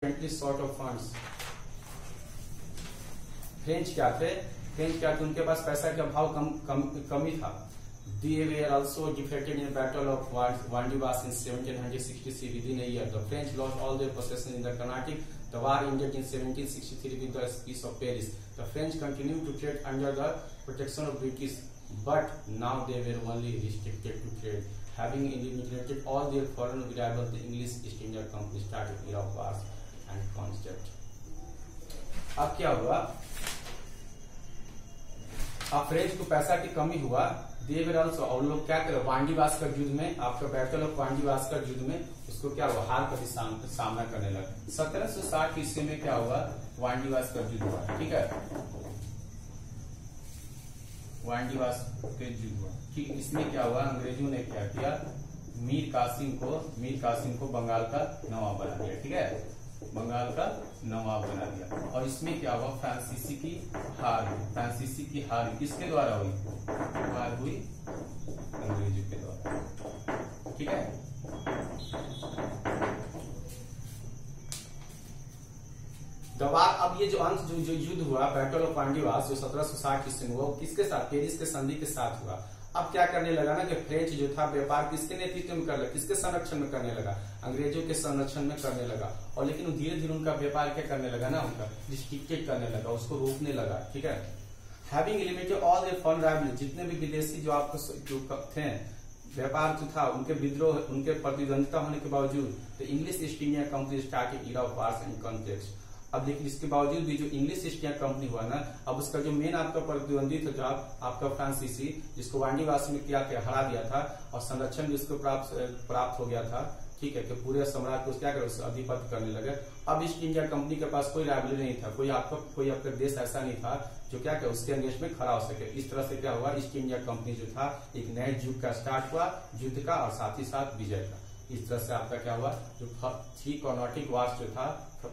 sort of funds. French क्या थे? उनके पास पैसा का भाव कमी था. They were also defeated in the Battle of Vandivas in 1763 within a year. The French lost all their possessions in the Carnatic. The war ended in 1763 with the Peace of Paris. The French continued to trade under the protection of British, but now they were only restricted to trade. Having eliminated all their foreign rivals, the English East India Company started era of wars and conflict. अब क्या हुआ? अब French को पैसा की कमी हुआ. देवर also और लोग क्या करे, वांडीवास का युद्ध में, आपका बैटल ऑफ वांडीवास का युद्ध में उसको क्या हुआ, हार का भी सामना करने लगा. 1760 ईस्वी में क्या हुआ, वांडीवास का युद्ध हुआ. ठीक है, वांडीवास के युद्ध हुआ. ठीक, इसमें क्या हुआ, अंग्रेजों ने क्या किया, मीर कासिम को बंगाल का नवाब बना दिया. ठीक है, बंगाल का नवाब बना दिया. और इसमें क्या हुआ, फ्रांसीसी की हार किसके द्वारा हुई, हार हुई अंग्रेजों के द्वारा. ठीक है, दबार. अब ये जो अंत जो युद्ध हुआ बैटल ऑफ वांडीवास जो 1760 ईस्वी में, वो किसके साथ, पेरिस के संधि के साथ हुआ. अब क्या करने लगा ना कि फ्रेंच जो था व्यापार किसके नेतृत्व में कर लगा, किसके संरक्षण में करने लगा, अंग्रेजों के संरक्षण में करने लगा. और लेकिन धीरे धीरे उनका व्यापार क्या करने लगा ना, उनका रिस्ट्रिक्टेड करने लगा, उसको रोकने लगा. ठीक है, having eliminated all their foreign rivals, जितने भी विदेशी जो आपको जो थे व्यापार जो था, उनके विद्रोह, उनके प्रतिद्वंदिता होने के बावजूद the English east India company started era of wars and conflicts. अब देखिए, इसके बावजूद भी जो इंग्लिश ईस्ट इंडिया कंपनी हुआ ना, अब उसका जो मेन आपका प्रतिद्वंदी था, जो आपका फ्रांसीसी, जिसको वांडीवास में क्या हरा दिया था और संरक्षण भी उसको प्राप्त हो गया था. ठीक है, कि पूरे सम्राट को क्या करे, अधिपत्य करने लगे. अब ईस्ट इंडिया कंपनी के पास कोई राइवलरी नहीं था, कोई आपका देश ऐसा नहीं था जो क्या करे उसके अगेंस्ट में खड़ा हो सके. इस तरह से क्या हुआ, ईस्ट इंडिया कंपनी जो था एक नए युग का स्टार्ट हुआ, युद्ध का और साथ ही साथ विजय का. इस तरह से आपका क्या हुआ, जो 3 कर्नाटिक वार्स जो था,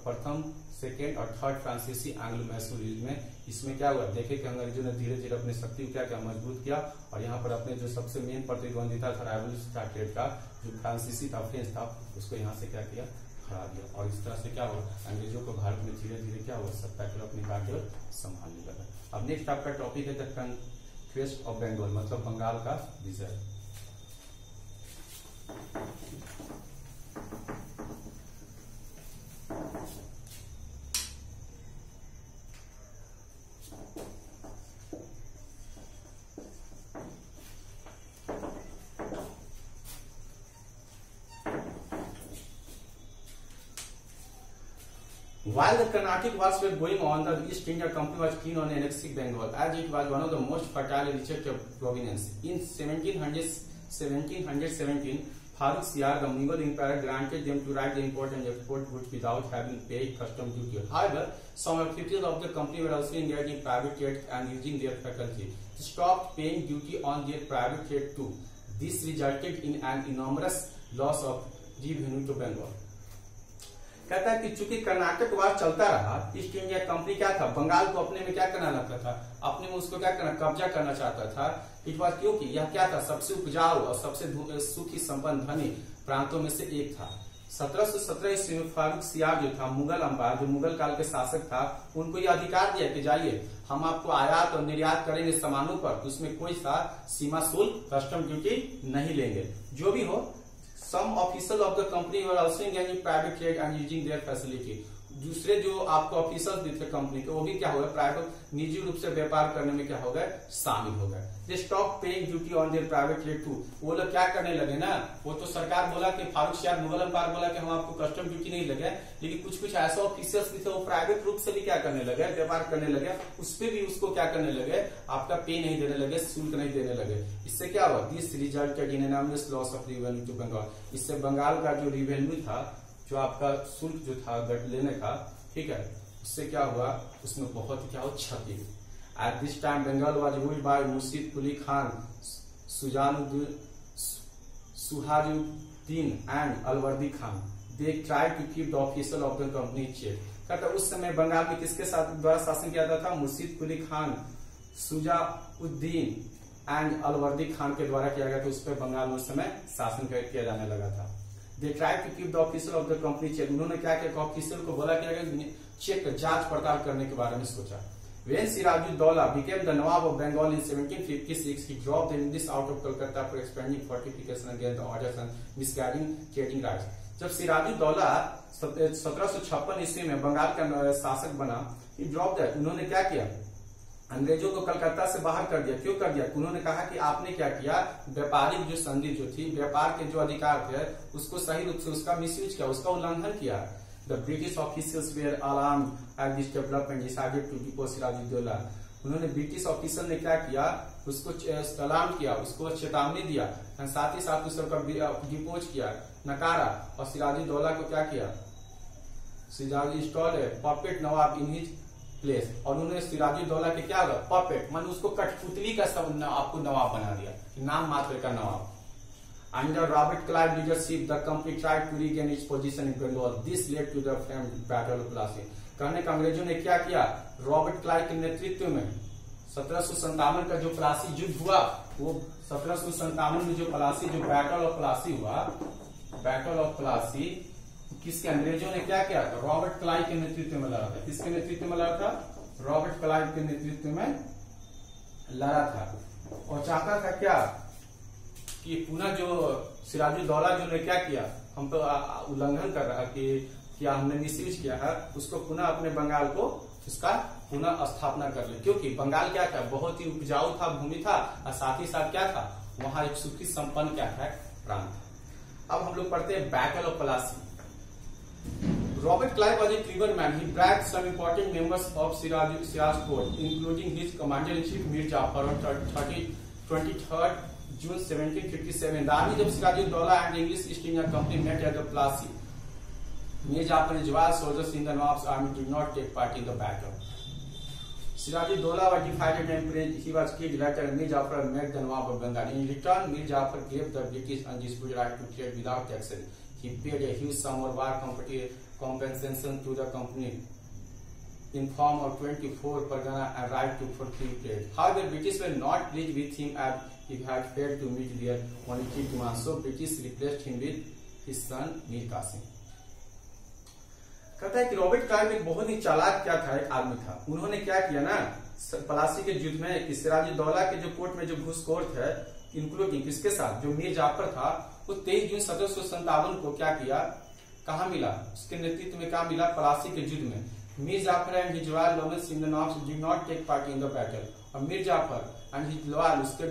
प्रथम, सेकेंड और थर्ड फ्रांसीसी एंग्लो मैसूर युद्ध में, इसमें क्या हुआ, देखे कि अंग्रेजों ने धीरे धीरे अपनी शक्ति को क्या मजबूत किया. और यहाँ पर अपने जो सबसे मेन प्रतिद्वंदिता था राइवल स्टार्टेड का, जो फ्रांसीसी था, फ्रेंच था, उसको यहाँ से क्या किया, हरा दिया. और इस तरह से क्या हुआ, अंग्रेजों को भारत में धीरे धीरे क्या हुआ, सत्ता के अपनी बागडोर संभालने लगा. अब नेक्स्ट आपका टॉपिक है द कॉन्क्वेस्ट ऑफ बंगाल, मतलब बंगाल का विजय. While the Carnatic wars were going on, the East India Company was keen on annexing Bengal, as it was one of the most fertile and richest provinces. In 1717, Farooq Siyar, the Mughal Emperor, granted them to ride the import and export goods without having paid custom duty. However, some officials of the company were also engaged in private trade and using their faculty to stop paying duty on their private trade too. This resulted in an enormous loss of revenue to Bengal. कहता है कि चूंकि कर्नाटक वार चलता रहा, east India company क्या था, बंगाल को अपने में क्या करना लगता था, अपने में उसको क्या करना, कब्जा करना चाहता था. इट वाज, क्योंकि यह क्या था, सबसे उपजाऊ और सबसे सुखी संपन्न धनी प्रांतों में से एक था. 1717 ईस्वी में फारूक सियार जो था, मुगल अंपायर, जो मुगल काल के शासक था, उनको यह अधिकार दिया कि जाइए हम आपको आयात और निर्यात करेंगे सामानों पर, उसमें कोई सा सीमा शुल्क, कस्टम ड्यूटी नहीं लेंगे. जो भी हो, some officials of the company were also engaged in private trade and using their facility. दूसरे जो आपको ऑफिसर्स भी थे कंपनी के, वो भी क्या हो गए, प्राइवेट निजी रूप से व्यापार करने में क्या हो गए, शामिल हो गए. They stop paying duty on their private trade too. वो लोग क्या करने लगे ना, वो तो सरकार बोला कि फारूक सियार मुगल अंपायर बोला कि हम आपको कस्टम ड्यूटी नहीं लगे, लेकिन कुछ ऐसे ऑफिसर्स भी थे वो प्राइवेट रूप से भी क्या करने लगे, व्यापार करने लगे, उस पर भी उसको क्या करने लगे, आपका पे नहीं देने लगे, शुल्क नहीं देने लगे. इससे क्या हुआ, this resulted in enormous loss of revenue to Bengal. इससे बंगाल का जो रेवेन्यू था, जो आपका शुल्क जो था लेने का, ठीक है, उससे क्या हुआ, उसमें बहुत क्या हो, क्षति. At this time Bengal was ruled by Murshid Quli Khan, Shujauddin and Alivardi Khan. They tried to keep the official of the company check. कहता उस समय बंगाल में किसके साथ द्वारा शासन किया जाता था, मुर्शिद कुली खान, सुजाउद्दीन एंड अलवर्दी खान के द्वारा किया गया था. उस पर बंगाल में उस समय शासन किया जाने लगा था. They try to keep the officer of the company check, उन्होंने क्या किया, ऑफिसर को बोला कि चेक जांच पड़ताल करने के बारे में सोचा। When Sirajuddaulah became the Nawab of Bengal in 1756, he dropped the English out of Calcutta for expanding fortification against the orders and misguiding trading rights. जब सिराजुद्दौला 1756 ईस्वी में बंगाल का शासक बना, he dropped that, उन्होंने क्या किया, अंग्रेजों को कलकत्ता से बाहर कर दिया। क्यों कर दिया? उन्होंने कहा कि आपने क्या किया, व्यापारिक जो संधि जो थी, व्यापार के जो अधिकार थे, उसको सही रूप से उसका मिसयूज किया, उसका उल्लंघन किया। The British officials were alarmed at this development, decided to depose Sirajuddaulah. उन्होंने ब्रिटिश ऑफिसर ने क्या किया, उसको अलार्म किया, उसको चेतावनी दिया, साथ ही साथ उसका डिपोज किया, नकारा, और सिराजुद्दौला को क्या किया, Sirajuddaulah puppet nawab in his place, और उन्होंने सिराजुद्दौला के क्या होगा, पपेट, मान उसको कठपुतली का सब आपको नवाब बना दिया, नाम मात्र का नवाब। Under Robert Clive leadership, the company tried to regain its position in Bengal. This led to the famed Battle of Plassey. कहने का अंग्रेजों ने क्या किया, रॉबर्ट क्लाइव के नेतृत्व में 1757 का जो प्लासी युद्ध हुआ, वो 1757 में जो प्लासी, जो बैटल ऑफ प्लासी हुआ, बैटल ऑफ प्लासी किसके, अंग्रेजों ने क्या किया, रॉबर्ट क्लाइव के नेतृत्व में लड़ा था। किसके नेतृत्व में लड़ा था? रॉबर्ट क्लाइव के नेतृत्व में लड़ा था, और चाहता था क्या कि पुनः जो सिराजुद्दौला जो ने क्या किया, हम तो उल्लंघन कर रहा कि हमने मिसयूज किया है, उसको पुनः अपने बंगाल को उसका पुनः स्थापना कर ले, क्योंकि बंगाल क्या था, बहुत ही उपजाऊ था, भूमि था, और साथ ही साथ क्या था, वहां एक सुखी संपन्न क्या था, प्रांत। अब हम लोग पढ़ते हैं battle of Plassey. Robert Clive was a clever man. He bribed some important members of Siraj court, including his commander-in-chief Mir Jafar on 23rd June 1757. The army of Sirajuddaulah and the English East India Company met at the Plassey. Mir Jafar and 12 soldiers in the Nawab's army did not take part in the battle. Sirajuddaulah was defeated and he was killed later. Mir Jafar met the Nawab of Bengal. In return, Mir Jafar gave the British undisputed right to trade without taxation. He paid a huge sum of war compensation to the company in form of 24 pargana and right to for free trade. However, British were not pleased with him as he had failed to meet their monetary demands. So British replaced him with his son Mir Qasim. कहता है कि Robert Clive एक बहुत ही चालाक क्या था, एक आदमी था। उन्होंने क्या किया ना, प्लासी के युद्ध में सिराजुद्दौला के जो कोर्ट में जो घुसखोर थे, इंक्लूडिंग किसके साथ, जो मीर जाफर था, वो 23 जून 1757 को क्या किया, कहा मिला, उसके नेतृत्व में क्या मिला, प्लासी के युद्ध में। Mir Jafar and his loyal knowledge in the north did not take part in the battle. और Mir Jafar and his loyal, उसके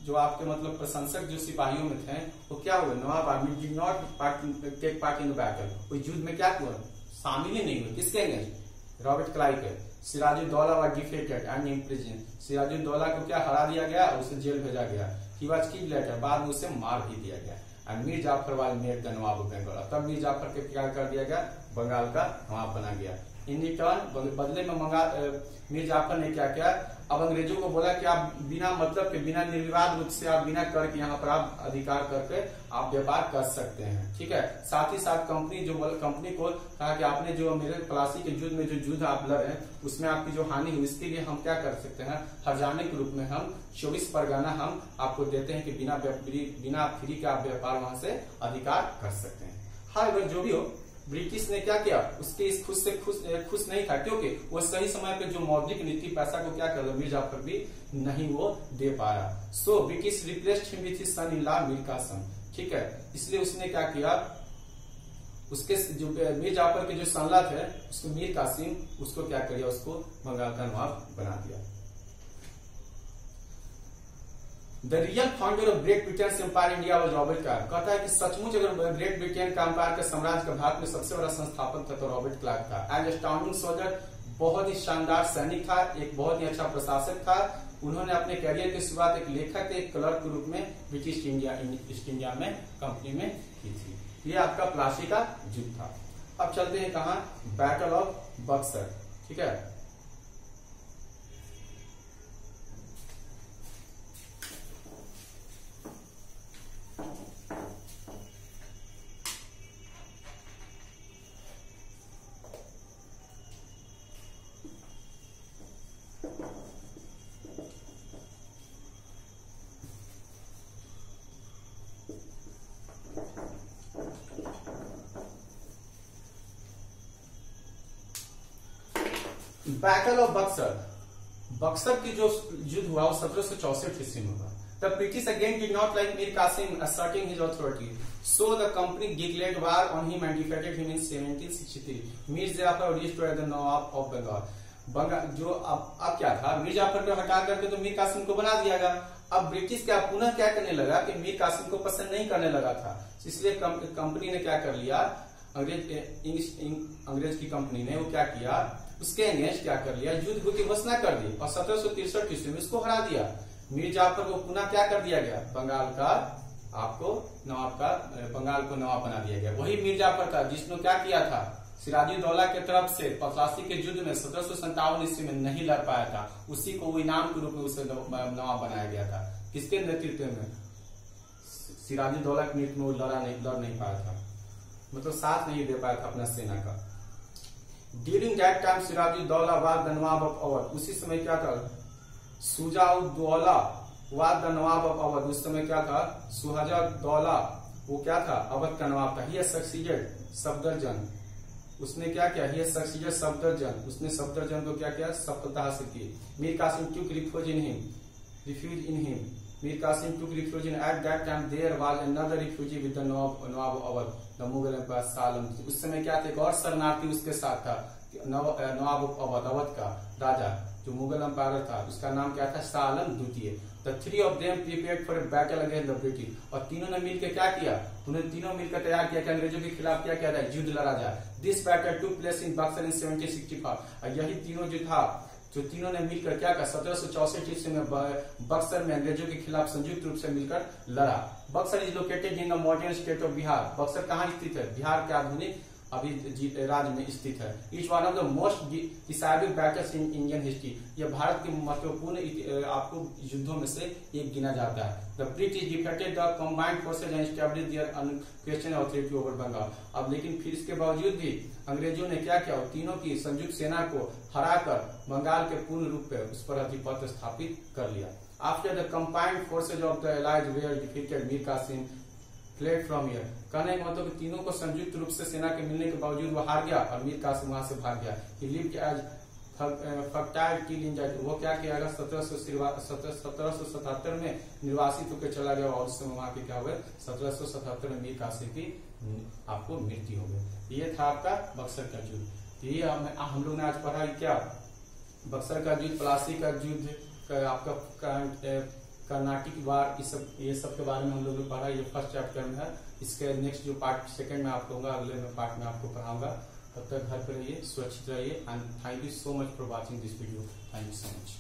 जो आपके मतलब प्रशंसक जो सिपाहियों में थे, वो क्या हुए, nawab army did not take part in the battle, वो युद्ध में क्या हुआ, शामिल ही नहीं हुए। किसके अगेंस्ट, रॉबर्ट क्लाइव के। Sirajuddaulah was defeated and imprison, Sirajuddaulah को क्या हरा दिया गया, उसे जेल भेजा गया। ही वाज किल्ड लेटर, बाद में उसे मार भी दिया गया। And Mir Jafar was made the nawab of Bengal, तब मीर जाफर के क्या कर दिया गया, बंगाल का नवाब बना गया। इन रिटर्न, बदले में मीर जाफर ने क्या किया, अब अंग्रेजों को बोला कि आप बिना मतलब के, बिना निर्विवाद रूप से, आप बिना कर के यहाँ पर आप अधिकार करके आप व्यापार कर सकते हैं, ठीक है। साथ ही साथ कंपनी को कहा कि आपने जो मेरे प्लासी के युद्ध में जो युद्ध आप लड़े, उसमें आपकी जो हानि हुई, इसके लिए हम क्या कर सकते हैं, हर्जाने के रूप में हम 24 परगना हम आपको देते हैं कि बिना फ्री का आप व्यापार वहां से अधिकार कर सकते हैं। हाँ, जो भी हो, ब्रिटिश ने क्या किया, उसके इस खुश नहीं था, क्योंकि वो सही समय पे जो मौद्रिक नीति पैसा को क्या कर, मीर जाफर भी नहीं वो दे पाया। So British replaced him with his son in law Mir Qasim, ठीक है। इसलिए उसने क्या किया, उसके जो मीर जाफर के जो सनला थे, उसको मीर कासिम, उसको क्या किया, उसको बंगाल का नवाब बना दिया। The real founder of Great Britain empire India was Robert Clive. कहता है कि सचमुच अगर ग्रेट ब्रिटेन का एम्पायर का साम्राज्य का भारत में सबसे बड़ा संस्थापक था तो रॉबर्ट क्लाइव था। एज एस्टाउंडिंग सोल्जर, बहुत ही शानदार सैनिक था, एक बहुत ही अच्छा प्रशासक था। उन्होंने अपने करियर की शुरुआत एक लेखक, एक क्लर्क के रूप में ब्रिटिश ईस्ट इंडिया में कंपनी में की थी। ये आपका प्लासी का युद्ध था। अब चलते हैं कहा, बैटल ऑफ बक्सर, ठीक है। बैटल ऑफ बक्सर, बक्सर की जो युद्ध हुआ वो 1764 ईस्वी में हुआ। The British again did not like Mir Qasim asserting his authority, so the company declared war on him and defeated him in 1763. Mir Jafar restored the Nawab of Bengal. जो अब क्या था, मीर जाफर को हटा करके तो मीर कासिम को बना दिया गया। अब ब्रिटिश क्या पुनः क्या करने लगा कि मीर कासिम को पसंद नहीं करने लगा था, इसलिए कंपनी ने क्या कर लिया, अंग्रेज की कंपनी ने वो क्या किया, उसके अगेंस्ट क्या कर लिया, युद्ध की घोषणा कर दी और 1763 ईस्वी में उसको हरा दिया। मीर जाफर को पुनः क्या कर दिया गया, बंगाल का आपको नवाब का, बंगाल को नवाब बना दिया गया। वही मीर जाफर था जिसने क्या किया था, सिराजुद्दौला के तरफ से 85 के युद्ध में 1757 ईस्वी में नहीं लड़ पाया था, उसी को इनाम के रूप में उसे नवाब बनाया गया था। किसके नेतृत्व में, सिराजुद्दौला के नेतृत्व में वो लड़ नहीं पाया था, मतलब साथ नहीं दे पाया था अपना सेना का। During that time Sirajuddaulah was the nawab of Awadh, उसी समय क्या था, Shujauddaulah was the nawab of Awadh, उस समय क्या था, सुजाउद्दौला वो क्या था, अवध का नवाब था। ही सक्सीडेड सफदरजंग, उसने क्या किया, ही सक्सीडेड सफदरजंग, उसने सफदरजंग को क्या किया, सफलता हासिल की। Mir Qasim took refuge in him, Mir Qasim took refuge in, at that time there was another refugee with the nawab of Awadh the Mughal empire सालम। उस समय क्या थे, एक और शरणार्थी उसके साथ था, नवाब ऑफ अवध, अवध का राजा जो मुगल एम्पायर था, उसका नाम क्या था, शाह आलम द्वितीय। The three of them prepared for a battle against the British, और तीनों ने मिलकर क्या किया, उन्हें तीनों मिलकर तैयार किया कि अंग्रेजों के खिलाफ क्या किया जाए, युद्ध लड़ा जाए। This battle took place in Buxar in 1765, और यही तीनों जो था, जो तीनों ने मिलकर क्या किया, 1764 ईस्वी में बक्सर में अंग्रेजों के खिलाफ संयुक्त रूप से मिलकर लड़ा। Buxar is located in the modern state of Bihar, Buxar कहाँ स्थित है, बिहार के आधुनिक अभी राज्य में स्थित है। Each one of the most decisive battles in Indian history, यह भारत के महत्वपूर्ण आपको युद्धों में से एक गिना जाता है। The British defeated the combined forces and established their unquestioned authority over Bengal. अब लेकिन फिर इसके बावजूद भी अंग्रेजों ने क्या किया, तीनों की संयुक्त सेना को हराकर बंगाल के पूर्ण रूप में उस पर आधिपत्य स्थापित कर लिया। After the combined forces of the allied were defeated, Mir Qasim fled from here. कहने का मतलब तीनों को संयुक्त रूप से सेना के मिलने के बावजूद वो हार गया और मीर कासिम वहां से भाग गया। He lived as fertile till in that, वो क्या किया, 1777 में निर्वासित होकर चला गया और उस समय वहां के क्या हुए, 1777 में मीर कासिम की आपको मृत्यु हो गई। ये था आपका बक्सर का युद्ध। ये हम लोग ने आज पढ़ा क्या, बक्सर का युद्ध, प्लासी का युद्ध, आपका कर्नाटिक वार, ये सब के बारे में हम लोग ने पढ़ा। ये फर्स्ट चैप्टर में है। इसके नेक्स्ट जो पार्ट सेकंड में आप कहूंगा, अगले में पार्ट में आपको पढ़ाऊंगा। तब तक घर पर रहिए, सुरक्षित रहिए, and thank you so much for watching this video. Thank you so much.